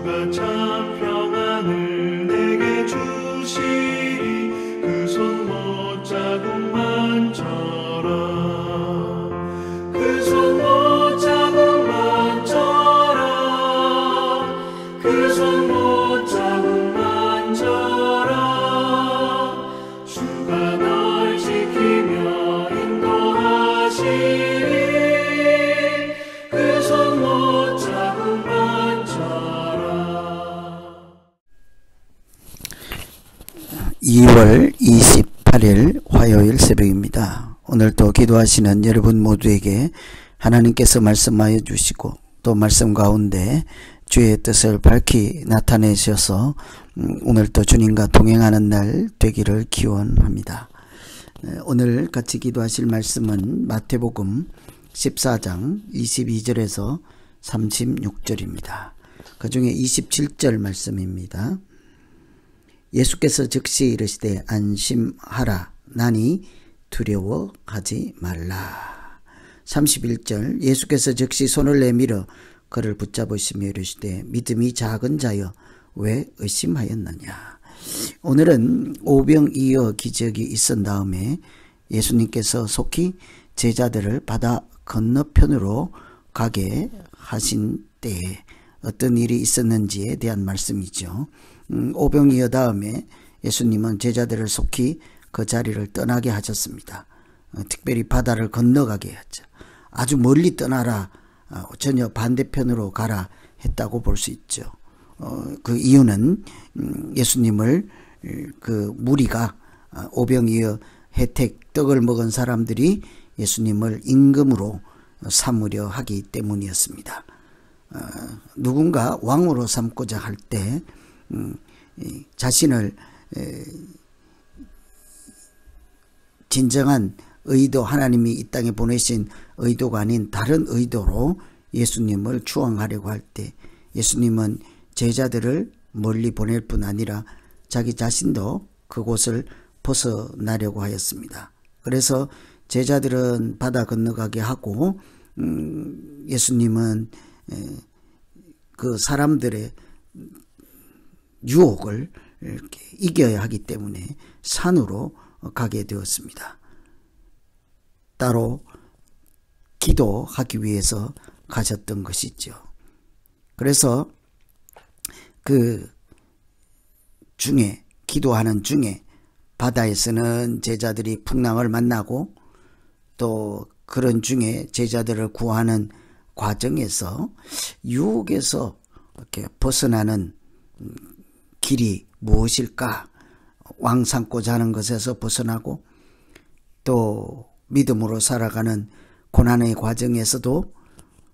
주가 참 평안을 내게 주시리. 그 손 못자국만 져라. 그 손 못자국만 져라. 그 손 못자국만 져라. 주가 널 지키며 인도하시리. 그 손 못자국만 져라. 2월 28일 화요일 새벽입니다. 오늘도 기도하시는 여러분 모두에게 하나님께서 말씀하여 주시고 또 말씀 가운데 주의 뜻을 밝히 나타내셔서 오늘도 주님과 동행하는 날 되기를 기원합니다. 오늘 같이 기도하실 말씀은 마태복음 14장 22절에서 36절입니다. 그 중에 27절 말씀입니다. 예수께서 즉시 이르시되 안심하라. 나니 두려워하지 말라. 31절 예수께서 즉시 손을 내밀어 그를 붙잡으시며 이르시되 믿음이 작은 자여 왜 의심하였느냐. 오늘은 오병이어 기적이 있은 다음에 예수님께서 속히 제자들을 바다 건너편으로 가게 하신 때에 어떤 일이 있었는지에 대한 말씀이죠. 오병이어 다음에 예수님은 제자들을 속히 그 자리를 떠나게 하셨습니다. 특별히 바다를 건너가게 했죠. 아주 멀리 떠나라, 전혀 반대편으로 가라 했다고 볼 수 있죠. 그 이유는 예수님을 그 무리가 오병이어 혜택 떡을 먹은 사람들이 예수님을 임금으로 삼으려 하기 때문이었습니다. 누군가 왕으로 삼고자 할 때 자신을 진정한 의도, 하나님이 이 땅에 보내신 의도가 아닌 다른 의도로 예수님을 추앙하려고 할 때 예수님은 제자들을 멀리 보낼 뿐 아니라 자기 자신도 그곳을 벗어나려고 하였습니다. 그래서 제자들은 바다 건너가게 하고 예수님은 그 사람들의 유혹을 이렇게 이겨야 하기 때문에 산으로 가게 되었습니다. 따로 기도하기 위해서 가셨던 것이죠. 그래서 그 중에 기도하는 중에 바다에서는 제자들이 풍랑을 만나고 또 그런 중에 제자들을 구하는 과정에서 유혹에서 이렇게 벗어나는 길이 무엇일까? 왕 삼고자 하는 것에서 벗어나고 또 믿음으로 살아가는 고난의 과정에서도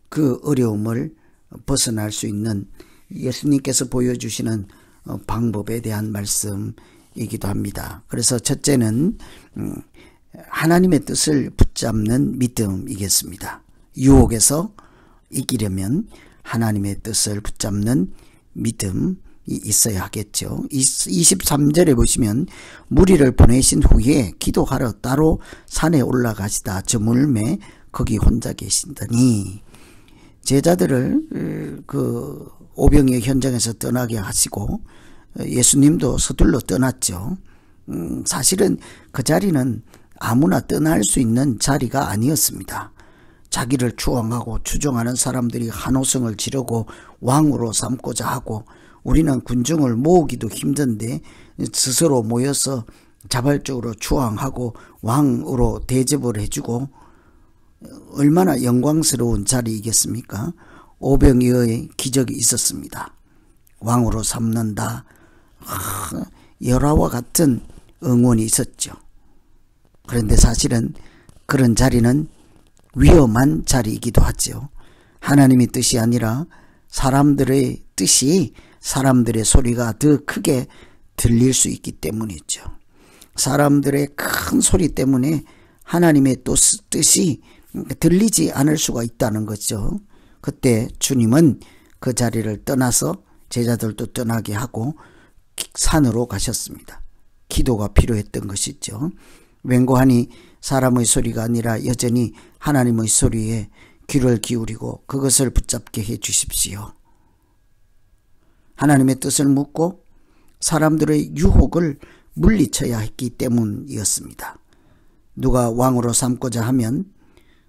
그 어려움을 벗어날 수 있는 예수님께서 보여주시는 방법에 대한 말씀이기도 합니다. 그래서 첫째는 하나님의 뜻을 붙잡는 믿음이겠습니다. 유혹에서 이기려면 하나님의 뜻을 붙잡는 믿음이 있어야 하겠죠. 23절에 보시면 무리를 보내신 후에 기도하러 따로 산에 올라가시다 저물매 거기 혼자 계신다니. 제자들을 그 오병이어 현장에서 떠나게 하시고 예수님도 서둘러 떠났죠. 사실은 그 자리는 아무나 떠날 수 있는 자리가 아니었습니다. 자기를 추앙하고 추종하는 사람들이 한호성을 지르고 왕으로 삼고자 하고 우리는 군중을 모으기도 힘든데 스스로 모여서 자발적으로 추앙하고 왕으로 대접을 해주고 얼마나 영광스러운 자리이겠습니까? 오병이어의 기적이 있었습니다. 왕으로 삼는다. 열화와 같은 응원이 있었죠. 그런데 사실은 그런 자리는 위험한 자리이기도 하죠. 하나님의 뜻이 아니라 사람들의 뜻이, 사람들의 소리가 더 크게 들릴 수 있기 때문이죠. 사람들의 큰 소리 때문에 하나님의 뜻이 들리지 않을 수가 있다는 거죠. 그때 주님은 그 자리를 떠나서 제자들도 떠나게 하고 산으로 가셨습니다. 기도가 필요했던 것이죠. 웬고하니 사람의 소리가 아니라 여전히 하나님의 소리에 귀를 기울이고 그것을 붙잡게 해 주십시오. 하나님의 뜻을 묻고 사람들의 유혹을 물리쳐야 했기 때문이었습니다. 누가 왕으로 삼고자 하면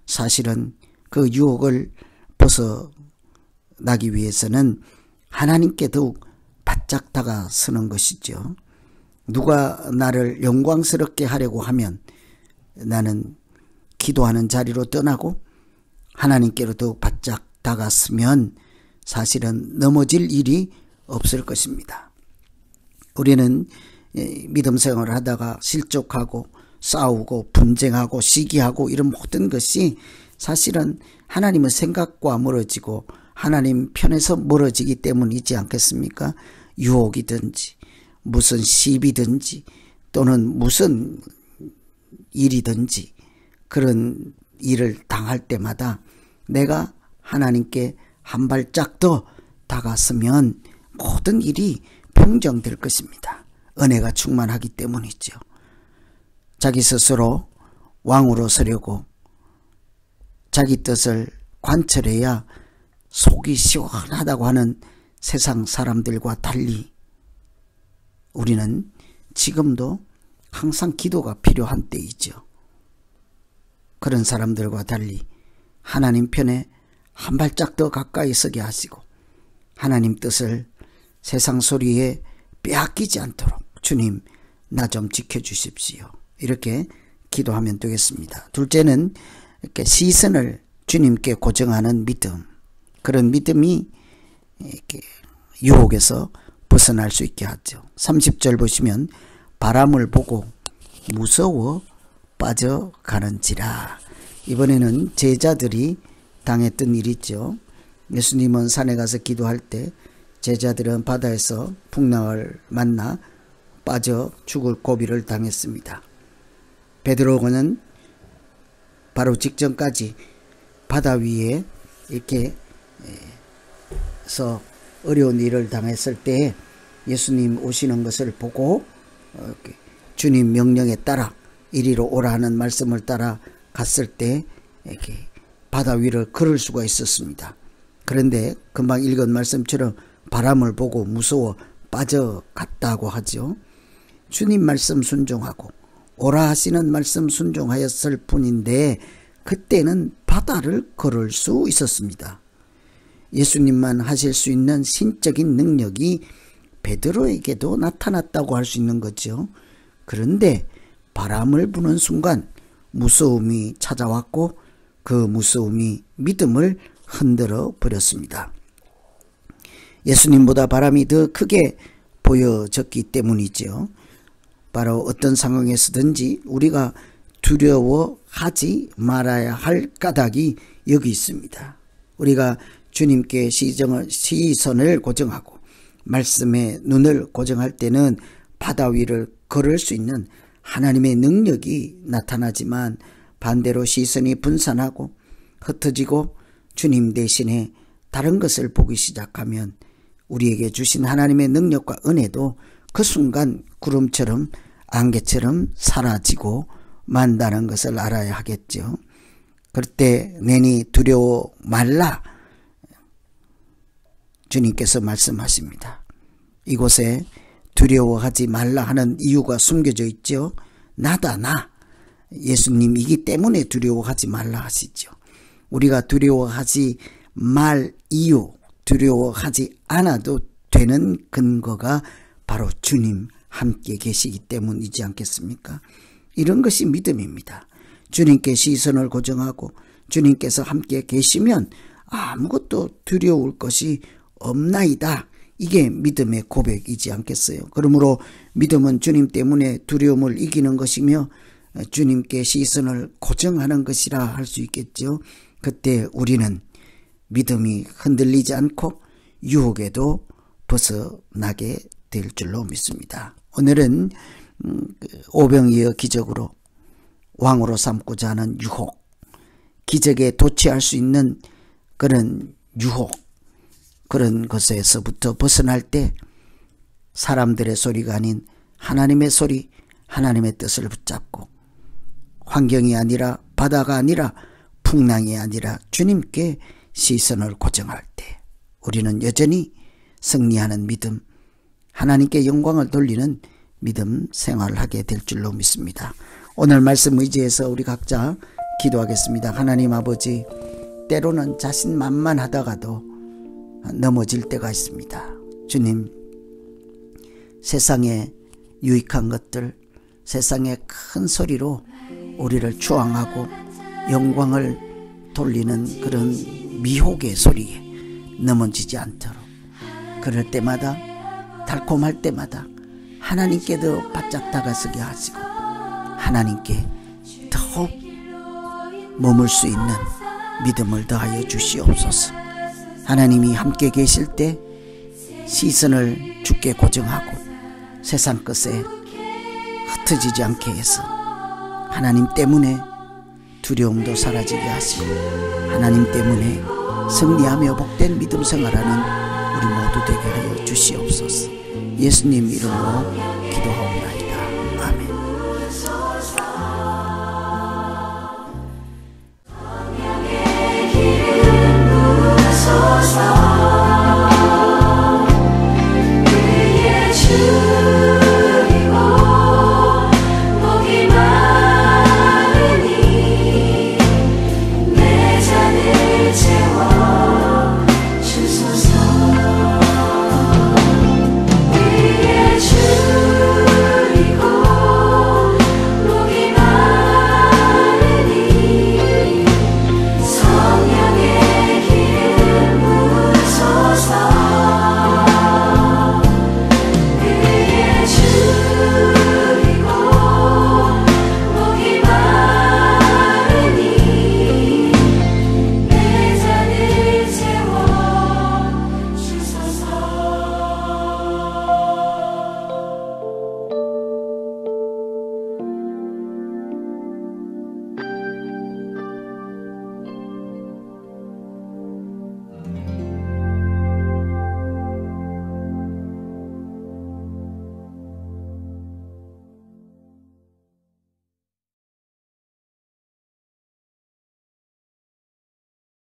사실은 그 유혹을 벗어나기 위해서는 하나님께 더욱 바짝 다가서는 것이죠. 누가 나를 영광스럽게 하려고 하면 나는 기도하는 자리로 떠나고 하나님께로 더욱 바짝 다가서면 사실은 넘어질 일이 없을 것입니다. 우리는 믿음 생활을 하다가 실족하고 싸우고 분쟁하고 시기하고 이런 모든 것이 사실은 하나님의 생각과 멀어지고 하나님 편에서 멀어지기 때문이지 않겠습니까? 유혹이든지 무슨 시비든지 또는 무슨 일이든지 그런 일을 당할 때마다 내가 하나님께 한 발짝 더 다가서면 모든 일이 평정될 것입니다. 은혜가 충만하기 때문이죠. 자기 스스로 왕으로 서려고 자기 뜻을 관철해야 속이 시원하다고 하는 세상 사람들과 달리 우리는 지금도 항상 기도가 필요한 때이죠. 그런 사람들과 달리 하나님 편에 한 발짝 더 가까이 서게 하시고 하나님 뜻을 세상 소리에 빼앗기지 않도록 주님 나 좀 지켜주십시오. 이렇게 기도하면 되겠습니다. 둘째는 이렇게 시선을 주님께 고정하는 믿음. 그런 믿음이 이렇게 유혹에서 벗어날 수 있게 하죠. 30절 보시면 바람을 보고 무서워 빠져가는지라. 이번에는 제자들이 당했던 일이죠. 예수님은 산에 가서 기도할 때 제자들은 바다에서 풍랑을 만나 빠져 죽을 고비를 당했습니다. 베드로는 바로 직전까지 바다 위에 이렇게 서 어려운 일을 당했을 때 예수님 오시는 것을 보고 주님 명령에 따라 이리로 오라 하는 말씀을 따라 갔을 때 이렇게 바다 위를 걸을 수가 있었습니다. 그런데 금방 읽은 말씀처럼 바람을 보고 무서워 빠져갔다고 하죠. 주님 말씀 순종하고 오라 하시는 말씀 순종하였을 뿐인데 그때는 바다를 걸을 수 있었습니다. 예수님만 하실 수 있는 신적인 능력이 베드로에게도 나타났다고 할 수 있는 거죠. 그런데 바람을 부는 순간 무서움이 찾아왔고 그 무서움이 믿음을 흔들어 버렸습니다. 예수님보다 바람이 더 크게 보여졌기 때문이죠. 바로 어떤 상황에서든지 우리가 두려워하지 말아야 할 까닭이 여기 있습니다. 우리가 주님께 시선을 고정하고 말씀에 눈을 고정할 때는 바다 위를 걸을 수 있는 하나님의 능력이 나타나지만 반대로 시선이 분산하고 흩어지고 주님 대신에 다른 것을 보기 시작하면 우리에게 주신 하나님의 능력과 은혜도 그 순간 구름처럼 안개처럼 사라지고 만다는 것을 알아야 하겠죠. 그때 내니 두려워 말라 주님께서 말씀하십니다. 이곳에 두려워하지 말라 하는 이유가 숨겨져 있죠. 나다 나. 예수님이기 때문에 두려워하지 말라 하시죠. 우리가 두려워하지 말 이유, 두려워하지 않아도 되는 근거가 바로 주님 함께 계시기 때문이지 않겠습니까? 이런 것이 믿음입니다. 주님께 시선을 고정하고 주님께서 함께 계시면 아무것도 두려울 것이 없나이다. 이게 믿음의 고백이지 않겠어요? 그러므로 믿음은 주님 때문에 두려움을 이기는 것이며 주님께 시선을 고정하는 것이라 할 수 있겠죠. 그때 우리는 믿음이 흔들리지 않고 유혹에도 벗어나게 될 줄로 믿습니다. 오늘은 오병이어 기적으로 왕으로 삼고자 하는 유혹, 기적에 도취할 수 있는 그런 유혹, 그런 것에서부터 벗어날 때 사람들의 소리가 아닌 하나님의 소리, 하나님의 뜻을 붙잡고 환경이 아니라 바다가 아니라 풍랑이 아니라 주님께 시선을 고정할 때 우리는 여전히 승리하는 믿음, 하나님께 영광을 돌리는 믿음 생활을 하게 될 줄로 믿습니다. 오늘 말씀 의지해서 우리 각자 기도하겠습니다. 하나님 아버지, 때로는 자신만만하다가도 넘어질 때가 있습니다. 주님, 세상에 유익한 것들, 세상의 큰 소리로 우리를 추앙하고 영광을 돌리는 그런 미혹의 소리에 넘어지지 않도록, 그럴 때마다, 달콤할 때마다 하나님께 더 바짝 다가서게 하시고 하나님께 더욱 머물 수 있는 믿음을 더하여 주시옵소서. 하나님이 함께 계실 때 시선을 주께 고정하고 세상 것에 흩어지지 않게 해서 하나님 때문에 두려움도 사라지게 하시고 하나님 때문에 승리하며 복된 믿음 생활하는 우리 모두 되게 하여 주시옵소서. 예수님 이름으로 기도하옵나이다.